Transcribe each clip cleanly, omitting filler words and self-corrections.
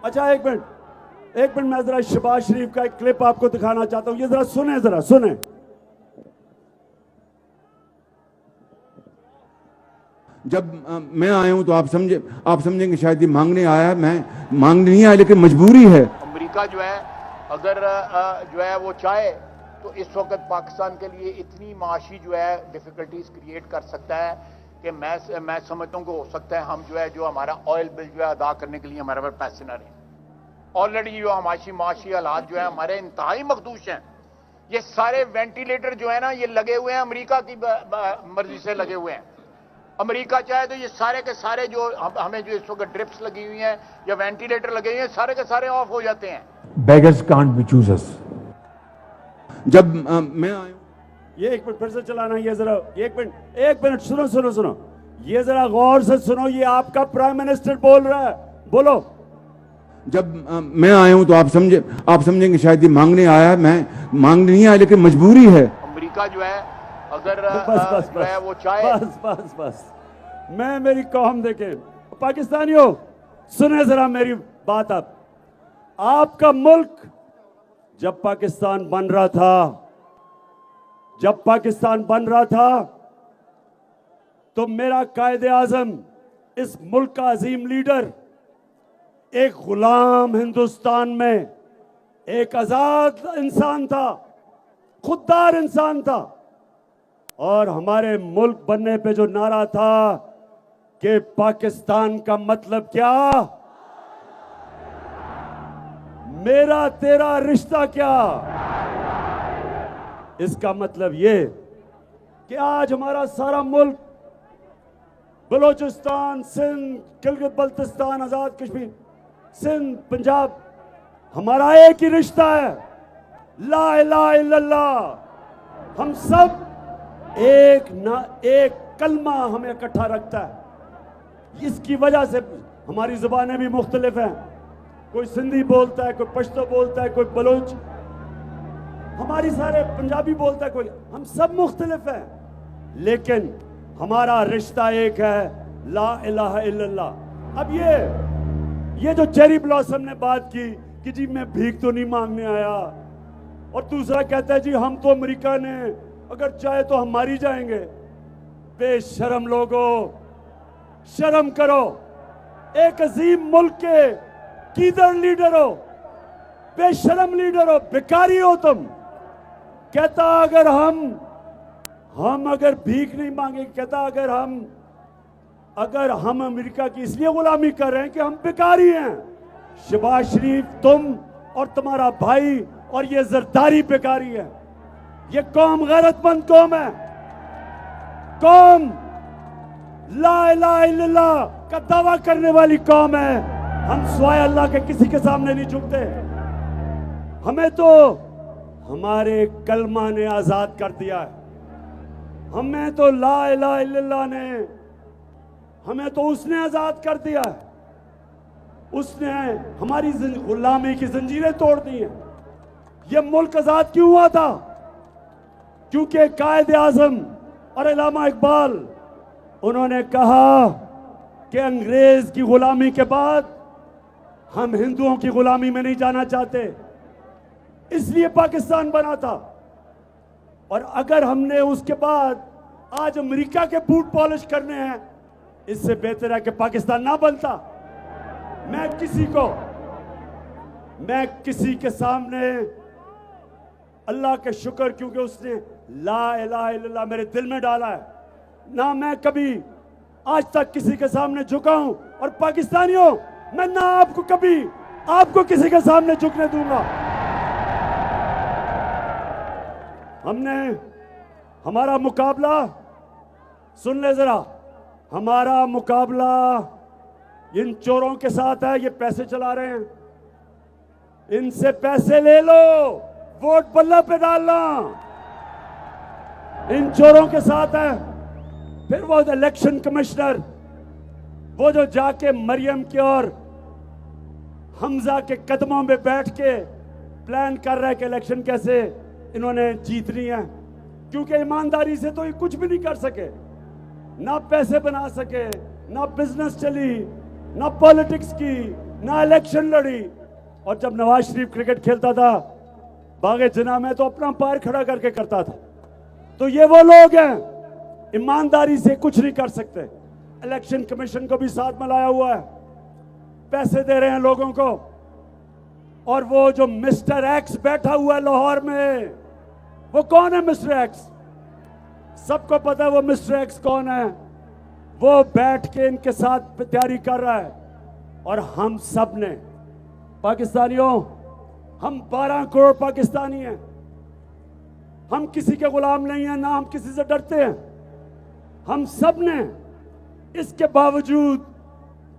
अच्छा एक मिनट मैं जरा शहबाज शरीफ का एक क्लिप आपको दिखाना चाहता हूं, ये जरा सुने। जब मैं आया हूं तो आप समझेंगे शायद ये मांगने आया है, मैं मांगने नहीं आया लेकिन मजबूरी है। अमेरिका जो है अगर जो है वो चाहे तो इस वक्त पाकिस्तान के लिए इतनी माशी जो है डिफिकल्टीज क्रिएट कर सकता है कि मैं समझता हूं कि हो सकता है हम जो हमारा ऑयल बिल जो है अदा करने के लिए हमारे पास पैसे ना रहे। ऑलरेडी जो माशी हालात जो है हमारे इंतहाई मखदूश हैं। ये सारे वेंटिलेटर जो है ना ये लगे हुए हैं अमेरिका की मर्जी से लगे हुए हैं। अमेरिका चाहे तो ये सारे के सारे जो हमें जो इस वक्त ड्रिप्स लगी हुई हैं या वेंटिलेटर लगे हुए हैं सारे के सारे ऑफ हो जाते हैं। Beggars can't be choosers. जब मैं आया ये एक मिनट फिर से चलाना, ये जरा एक मिनट सुनो, ये जरा गौर से सुनो, ये आपका प्राइम मिनिस्टर बोल रहा है, बोलो। जब मैं आया हूं तो आप समझेंगे शायद ये मांगने आया है, मैं मांगने नहीं आया लेकिन मजबूरी है। अमेरिका जो है अगर बस जो है वो चाहे बस मैं मेरी कौम देखे। पाकिस्तानियों सुने जरा मेरी बात। अब आपका मुल्क जब पाकिस्तान बन रहा था तो मेरा कायदे आजम इस मुल्क का अजीम लीडर एक गुलाम हिंदुस्तान में एक आजाद इंसान था, खुददार इंसान था। और हमारे मुल्क बनने पे जो नारा था कि पाकिस्तान का मतलब क्या, मेरा तेरा रिश्ता क्या, इसका मतलब ये कि आज हमारा सारा मुल्क बलोचिस्तान, सिंध, गिलगित बल्तिस्तान, आजाद कश्मीर, सिंध, पंजाब, हमारा एक ही रिश्ता है, ला इलाहा इल्लल्लाह। हम सब एक कलमा हमें इकट्ठा रखता है। इसकी वजह से हमारी जुबानें भी मुख्तलिफ हैं, कोई सिंधी बोलता है, कोई पश्तो बोलता है, कोई बलोच, हमारी सारे पंजाबी बोलता है, कोई, हम सब मुख्तलिफ हैं लेकिन हमारा रिश्ता एक है, ला इलाहा इल्लल्लाह। अब ये जो चेरी ब्लॉसम ने बात की कि जी मैं भीख तो नहीं मांगने आया, और दूसरा कहता है जी हम तो अमेरिका ने अगर चाहे तो हम मारी जाएंगे। बेशरम लोगों, शर्म करो। एक अजीम मुल्क के कीदर लीडर हो, बेशरम लीडर हो, भिखारी हो तुम। कहता अगर हम अगर भीख नहीं मांगे, कहता अगर हम अमेरिका की इसलिए गुलामी कर रहे हैं कि हम भिखारी हैं। शहबाज शरीफ, तुम और तुम्हारा भाई और ये जरदारी भिखारी है। ये कौम गैरतमंद कौम है, कौम ला इलाहा इल्लल्लाह का दावा करने वाली कौम है। हम सिवाय अल्लाह के किसी के सामने नहीं झुकते। हमें तो हमारे कलमा ने आजाद कर दिया है। हमें तो ला इलाहा इल्लल्लाह ने, हमें तो उसने आजाद कर दिया है। उसने हमारी गुलामी की जंजीरें तोड़ दी हैं। यह मुल्क आजाद क्यों हुआ था? क्योंकि कायदे आजम और अल्लामा इकबाल उन्होंने कहा कि अंग्रेज की गुलामी के बाद हम हिंदुओं की गुलामी में नहीं जाना चाहते, इसलिए पाकिस्तान बना था। और अगर हमने उसके बाद आज अमेरिका के बूट पॉलिश करने हैं, इससे बेहतर है कि पाकिस्तान ना बनता। मैं किसी के सामने अल्लाह के शुक्र, क्योंकि उसने ला इलाहा इल्लल्लाह मेरे दिल में डाला है, ना मैं कभी आज तक किसी के सामने झुका हूं। और पाकिस्तानियों, मैं ना आपको किसी के सामने झुकने दूंगा। हमारा मुकाबला सुन ले जरा, हमारा मुकाबला इन चोरों के साथ है। ये पैसे चला रहे हैं, इनसे पैसे ले लो, वोट बल्ला पे डालना, इन चोरों के साथ है। फिर वो इलेक्शन कमिश्नर, वो जो जाके मरियम के और हमजा के कदमों में बैठ के प्लान कर रहा है कि इलेक्शन कैसे इन्होंने जीतनी है, क्योंकि ईमानदारी से तो ये कुछ भी नहीं कर सके, ना पैसे बना सके, ना बिजनेस चली, ना पॉलिटिक्स की, ना इलेक्शन लड़ी। और जब नवाज शरीफ क्रिकेट खेलता था बागे जिना में तो अपना पैर खड़ा करके करता था। तो ये वो लोग हैं ईमानदारी से कुछ नहीं कर सकते। इलेक्शन कमीशन को भी साथ में लाया हुआ है, पैसे दे रहे हैं लोगों को। और वो जो मिस्टर एक्स बैठा हुआ है लाहौर में, वो कौन है मिस्टर एक्स? सबको पता है वो मिस्टर एक्स कौन है। वो बैठ के इनके साथ तैयारी कर रहा है। और हम सब ने पाकिस्तानियों, हम 12 करोड़ पाकिस्तानी हैं, हम किसी के गुलाम नहीं हैं, ना हम किसी से डरते हैं। हम सब ने इसके बावजूद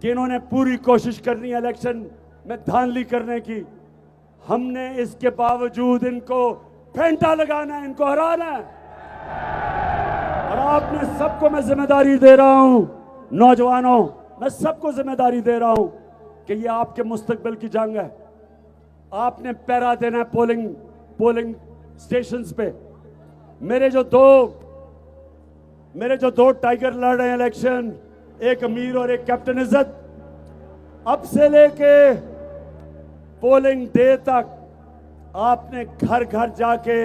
कि इन्होंने पूरी कोशिश करनी है इलेक्शन में धांधली करने की, हमने इसके बावजूद इनको फेंटा लगाना है, इनको हराना है। और आपने सबको मैं जिम्मेदारी दे रहा हूं, नौजवानों, मैं सबको जिम्मेदारी दे रहा हूं कि ये आपके मुस्तकबिल की जंग है। आपने पहरा देना है पोलिंग स्टेशंस पे। मेरे जो दो टाइगर लड़ रहे हैं इलेक्शन, एक अमीर और एक कैप्टन इज्जत, अब से लेके पोलिंग डे तक आपने घर घर जाके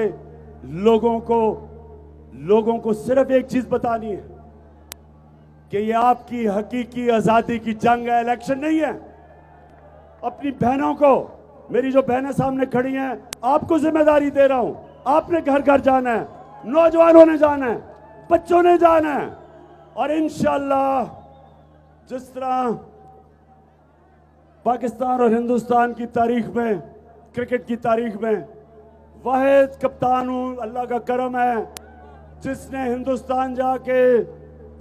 लोगों को सिर्फ एक चीज बतानी है कि ये आपकी हकीकी आजादी की जंग है, इलेक्शन नहीं है। अपनी बहनों को, मेरी जो बहनें सामने खड़ी हैं, आपको जिम्मेदारी दे रहा हूं। आपने घर घर जाना है, नौजवानों ने जाना है, बच्चों ने जाना है। और इंशाअल्लाह जिस तरह पाकिस्तान और हिंदुस्तान की तारीख में, क्रिकेट की तारीख में वाहिद कप्तान हूं, अल्लाह का करम है, जिसने हिंदुस्तान जाके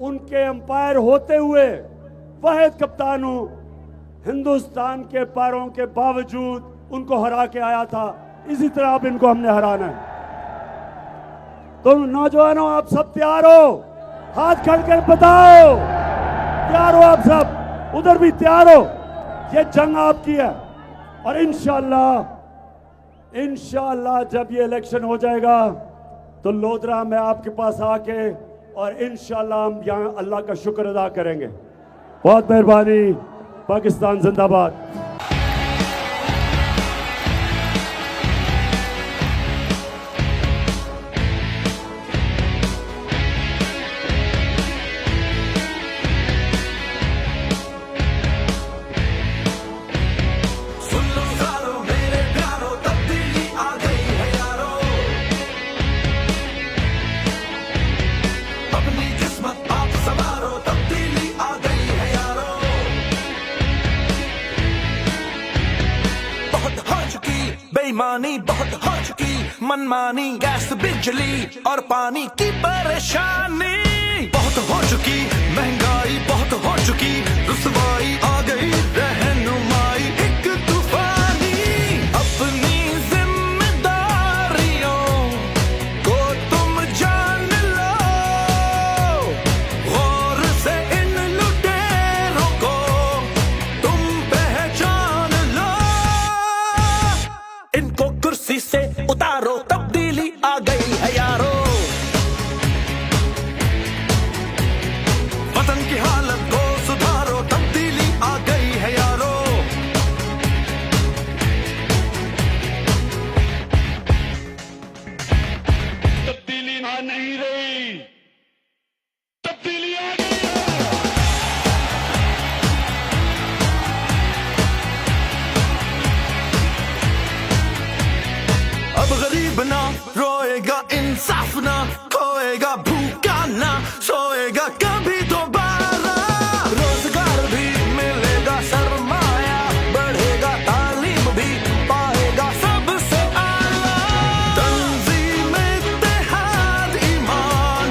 उनके अंपायर होते हुए वाहिद कप्तान हूं, हिंदुस्तान के पैरों के बावजूद उनको हरा के आया था। इसी तरह अब इनको हमने हराना है। तो नौजवानों, आप सब तैयार हो? हाथ खड़ कर बताओ, तैयार हो आप सब? उधर भी तैयार हो? ये जंग आपकी है। और इंशाअल्लाह जब ये इलेक्शन हो जाएगा तो लोधरा में आपके पास आके और इंशाअल्लाह हम यहाँ अल्लाह का शुक्र अदा करेंगे। बहुत मेहरबानी। पाकिस्तान जिंदाबाद। बेईमानी बहुत हो चुकी, मनमानी, गैस, बिजली और पानी की परेशानी बहुत हो चुकी, महंगाई बहुत हो चुकी, रुसवाई आ गई, रहनुमाई एक तूफानी। अपनी जिम्मेदारियों को तुम जान लो, गौर से इन लुटेरों को तुम पहचान लो। इनको कुर्सी से उतारो, तब्दीली आ गई है यारो। वतन की हालत को सुधारो, तब्दीली आ गई है यारो। तब्दीली आ नहीं रही, तब्दीली आ गई है। अब गरीब ना रोएगा, इंसाफ ना खोएगा, भूखा ना सोएगा।